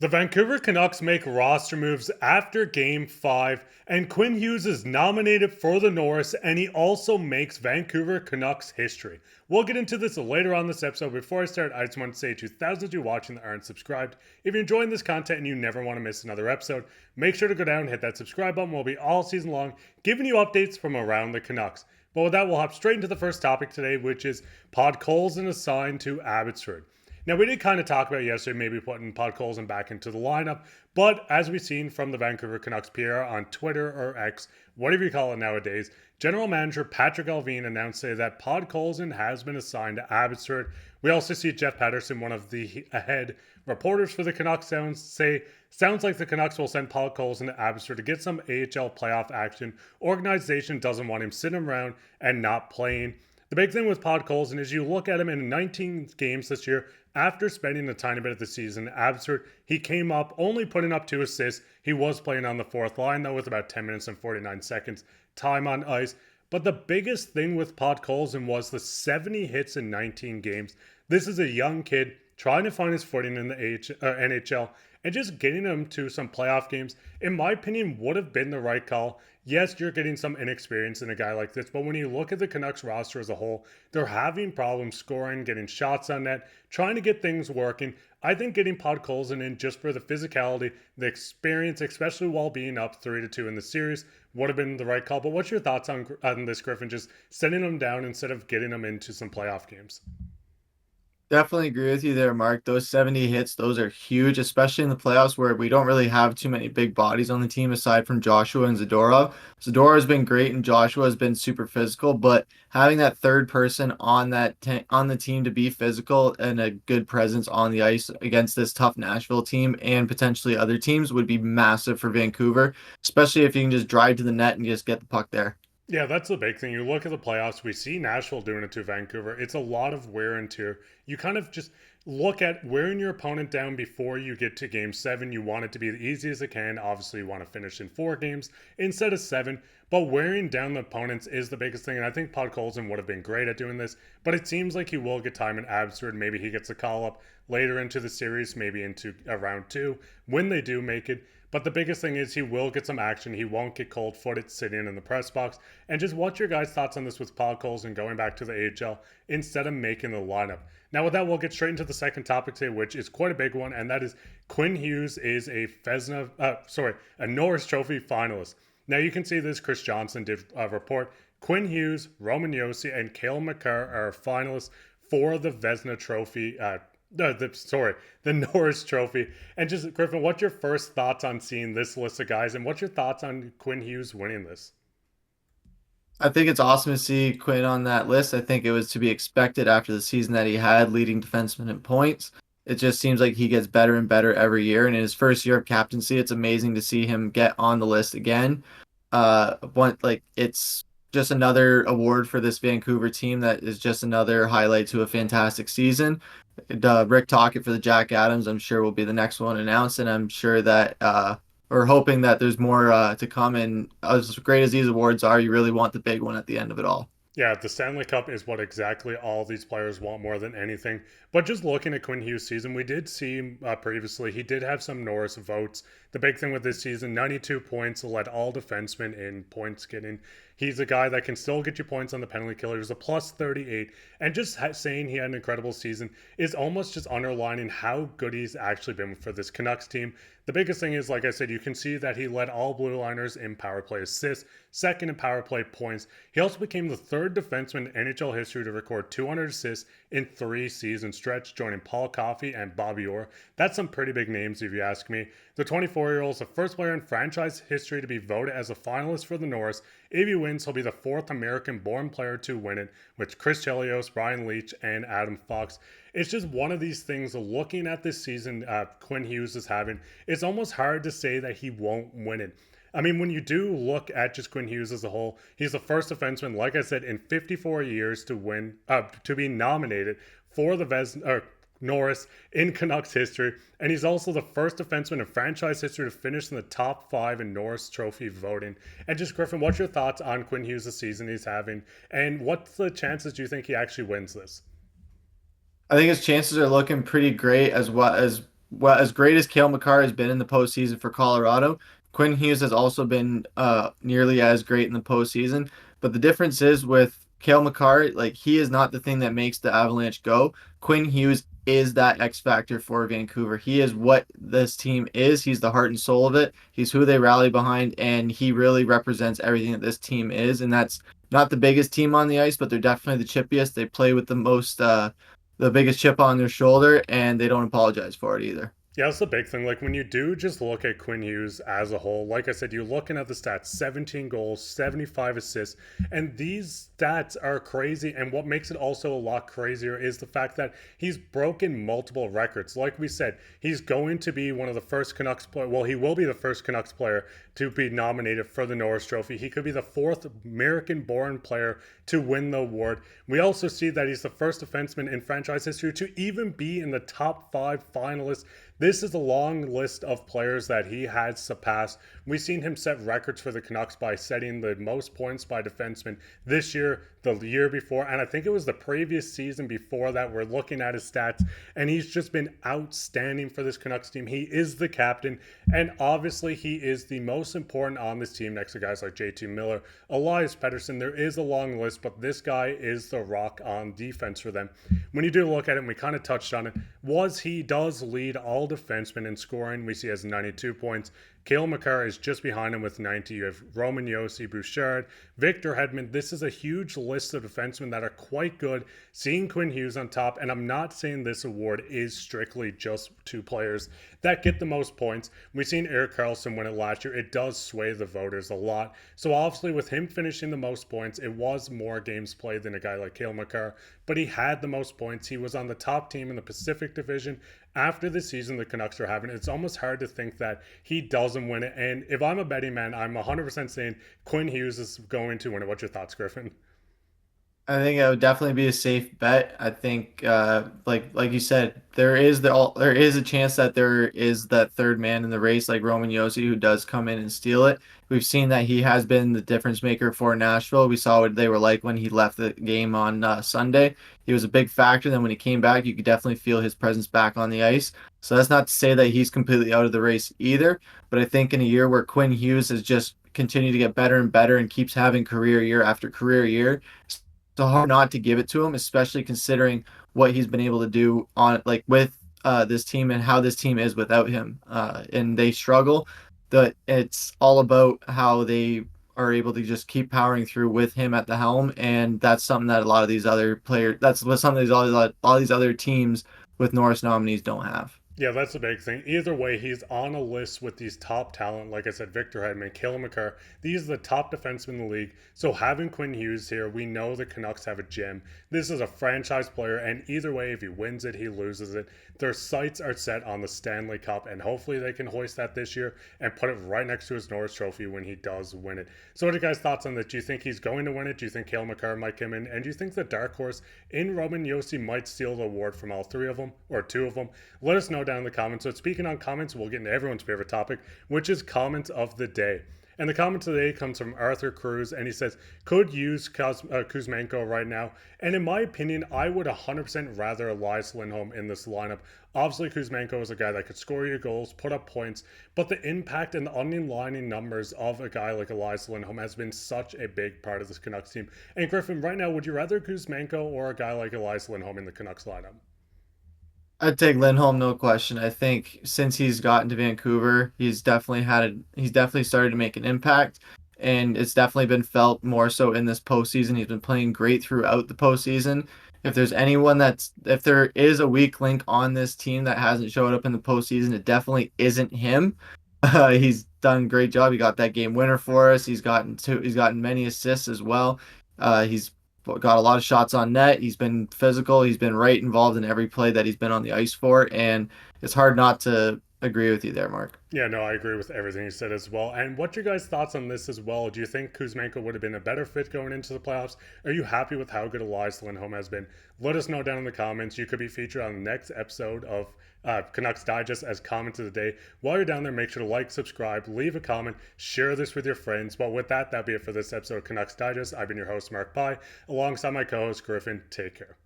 The Vancouver Canucks make roster moves after Game 5, and Quinn Hughes is nominated for the Norris, and he also makes Vancouver Canucks history. We'll get into this later on this episode. Before I start, I just want to say to thousands of you watching that aren't subscribed, if you're enjoying this content and you never want to miss another episode, make sure to go down and hit that subscribe button. We'll be all season long giving you updates from around the Canucks. But with that, we'll hop straight into the first topic today, which is Podkolzin assigned to Abbotsford. Now, we did kind of talk about yesterday maybe putting Pozkolzin back into the lineup, but as we've seen from the Vancouver Canucks PR on Twitter or X, whatever you call it nowadays, General Manager Patrik Allvin announced today that Podkolzin has been assigned to Abbotsford. We also see Jeff Pettersson, one of the head reporters for the Canucks, sounds like the Canucks will send Podkolzin to Abbotsford to get some AHL playoff action. Organization doesn't want him sitting around and not playing. The big thing with Podkolzin is you look at him in 19 games this year. After spending a tiny bit of the season at Abbotsford, he came up only putting up 2 assists. He was playing on the fourth line, though, with about 10 minutes and 49 seconds time on ice. But the biggest thing with Podkolzin was the 70 hits in 19 games. This is a young kid trying to find his footing in the NHL, and just getting him to some playoff games, in my opinion, would have been the right call. Yes, you're getting some inexperience in a guy like this, but when you look at the Canucks roster as a whole, they're having problems scoring, getting shots on net, trying to get things working. I think getting Podkolzin in just for the physicality, the experience, especially while being up 3-2 in the series, would have been the right call. But what's your thoughts on this, Griffin? Just sending them down instead of getting them into some playoff games? Definitely agree with you there, Mark. Those 70 hits, those are huge, especially in the playoffs where we don't really have too many big bodies on the team aside from Joshua and Zadorov. Zadorov has been great and Joshua has been super physical, but having that third person on on the team to be physical and a good presence on the ice against this tough Nashville team and potentially other teams would be massive for Vancouver, especially if you can just drive to the net and just get the puck there. Yeah, that's the big thing. You look at the playoffs, we see Nashville doing it to Vancouver. It's a lot of wear and tear. You kind of just look at wearing your opponent down before you get to game 7. You want it to be the easy as it can. Obviously, you want to finish in 4 games instead of 7. But wearing down the opponents is the biggest thing. And I think Podkolzin would have been great at doing this. But it seems like he will get time in Abbotsford. Maybe he gets a call up later into the series, maybe into round 2 when they do make it. But the biggest thing is he will get some action. He won't get cold footed sitting in the press box. And just what's your guys' thoughts on this with Podkolzin going back to the AHL instead of making the lineup? Now, with that, we'll get straight into the second topic today, which is quite a big one, and that is Quinn Hughes is a Norris Trophy finalist. Now, you can see this. Chris Johnson did report Quinn Hughes, Roman Josi, and Cale Makar are finalists for the Vezina Trophy. The Norris Trophy. And just Griffin, what's your first thoughts on seeing this list of guys, and what's your thoughts on Quinn Hughes winning this? I think it's awesome to see Quinn on that list. I think it was to be expected after the season that he had, leading defenseman in points. It just seems like he gets better and better every year. And in his first year of captaincy, it's amazing to see him get on the list again. It's just another award for this Vancouver team that is just another highlight to a fantastic season. Rick Tocchet for the Jack Adams, I'm sure will be the next one announced, and I'm sure that we're hoping that there's more to come. And as great as these awards are, you really want the big one at the end of it all. Yeah, the Stanley Cup is what exactly all these players want more than anything. But just looking at Quinn Hughes' season, we did see previously he did have some Norris votes. The big thing with this season, 92 points, led all defensemen in points getting. He's a guy that can still get you points on the penalty killer. He's a plus 38. And just saying he had an incredible season is almost just underlining how good he's actually been for this Canucks team. The biggest thing is, like I said, you can see that he led all blue liners in power play assists, second in power play points. He also became the third defenseman in NHL history to record 200 assists in 3 season stretch, joining Paul Coffey and Bobby Orr. That's some pretty big names if you ask me. The 24-year-old is the first player in franchise history to be voted as a finalist for the Norris. If he wins, he'll be the 4th American-born player to win it, with Chris Chelios, Brian Leetch, and Adam Fox. It's just one of these things, looking at this season Quinn Hughes is having, it's almost hard to say that he won't win it. I mean, when you do look at just Quinn Hughes as a whole, he's the first defenseman, like I said, in 54 years to be nominated for the Norris in Canucks history, and he's also the first defenseman in franchise history to finish in the top 5 in Norris Trophy voting. And just Griffin, what's your thoughts on Quinn Hughes' the season he's having, and what's the chances do you think he actually wins this? I think his chances are looking pretty great as well as well, as great as Cale Makar has been in the postseason for Colorado, Quinn Hughes has also been nearly as great in the postseason. But the difference is with Cale Makar, like he is not the thing that makes the Avalanche go. Quinn Hughes is that X factor for Vancouver. He is what this team is. He's the heart and soul of it. He's who they rally behind, and he really represents everything that this team is. And that's not the biggest team on the ice, but they're definitely the chippiest. They play with the biggest chip on their shoulder, and they don't apologize for it either. Yeah, that's the big thing. Like when you do just look at Quinn Hughes as a whole, like I said, you're looking at the stats 17 goals, 75 assists, and these stats are crazy. And what makes it also a lot crazier is the fact that he's broken multiple records. Like we said, he's going to be one of the first Canucks player. Well, he will be the first Canucks player to be nominated for the Norris Trophy. He could be the fourth American born player to win the award. We also see that he's the first defenseman in franchise history to even be in the top five finalists. This is a long list of players that he has surpassed. We've seen him set records for the Canucks by setting the most points by defenseman this year, the year before, and I think it was the previous season before that. We're looking at his stats, and he's just been outstanding for this Canucks team. He is the captain, and obviously he is the most important on this team next to guys like JT Miller, Elias Pettersson. There is a long list, but this guy is the rock on defense for them. When you do look at it, and we kind of touched on it, he does lead all defensemen in scoring. We see he has 92 points. Cale Makar is just behind him with 90. You have Roman Josi, Bouchard, Victor Hedman. This is a huge list of defensemen that are quite good. Seeing Quinn Hughes on top, and I'm not saying this award is strictly just two players that get the most points. We've seen Erik Karlsson win it last year. It does sway the voters a lot. So obviously with him finishing the most points, it was more games played than a guy like Cale Makar, but he had the most points. He was on the top team in the Pacific Division. After the season the Canucks are having, it's almost hard to think that he doesn't win it. And if I'm a betting man, I'm 100% saying Quinn Hughes is going to win it. What's your thoughts, Griffin? I think it would definitely be a safe bet. I think, like you said, there is a chance that there is that third man in the race, like Roman Josi, who does come in and steal it. We've seen that he has been the difference maker for Nashville. We saw what they were like when he left the game on Sunday. He was a big factor. Then when he came back, you could definitely feel his presence back on the ice. So that's not to say that he's completely out of the race either. But I think in a year where Quinn Hughes has just continued to get better and better and keeps having career year after career year, so hard not to give it to him, especially considering what he's been able to do on like with this team and how this team is without him. And they struggle. That it's all about how they are able to just keep powering through with him at the helm, and that's something that a lot of these other players, that's what some of these all these other teams with Norris nominees don't have. Yeah, that's the big thing. Either way, he's on a list with these top talent. Like I said, Victor Hedman, Cale Makar. These are the top defensemen in the league. So having Quinn Hughes here, we know the Canucks have a gem. This is a franchise player, and either way, if he wins it, he loses it. Their sights are set on the Stanley Cup, and hopefully they can hoist that this year and put it right next to his Norris Trophy when he does win it. So what are you guys' thoughts on that? Do you think he's going to win it? Do you think Cale Makar might come in? And do you think the dark horse in Roman Josi might steal the award from all three of them or two of them? Let us know down in the comments. So speaking on comments, we'll get into everyone's favorite topic, which is comment of the day. And the comment today comes from Arthur Cruz, and he says, could use Kuzmenko right now. And in my opinion, I would 100% rather Elias Lindholm in this lineup. Obviously, Kuzmenko is a guy that could score you goals, put up points, but the impact and the underlining numbers of a guy like Elias Lindholm has been such a big part of this Canucks team. And Griffin, right now, would you rather Kuzmenko or a guy like Elias Lindholm in the Canucks lineup? I'd take Lindholm, no question. I think since he's gotten to Vancouver, he's definitely started to make an impact, and it's definitely been felt more so in this postseason. He's been playing great throughout the postseason. If there is a weak link on this team that hasn't showed up in the postseason, it definitely isn't him. He's done a great job. He got that game winner for us. He's gotten many assists as well. He's got a lot of shots on net. He's been physical. He's been right involved in every play that he's been on the ice for, and it's hard not to agree with you there, Mark. Yeah, no, I agree with everything you said as well. And what's your guys' thoughts on this as well? Do you think Kuzmenko would have been a better fit going into the playoffs? Are you happy with how good Elias Lindholm has been? Let us know down in the comments. You could be featured on the next episode of Canucks Digest as comment of the day. While you're down there, make sure to like, subscribe, leave a comment, share this with your friends. But with that, that'll be it for this episode of Canucks Digest. I've been your host, Mark Pye, alongside my co-host, Griffin. Take care.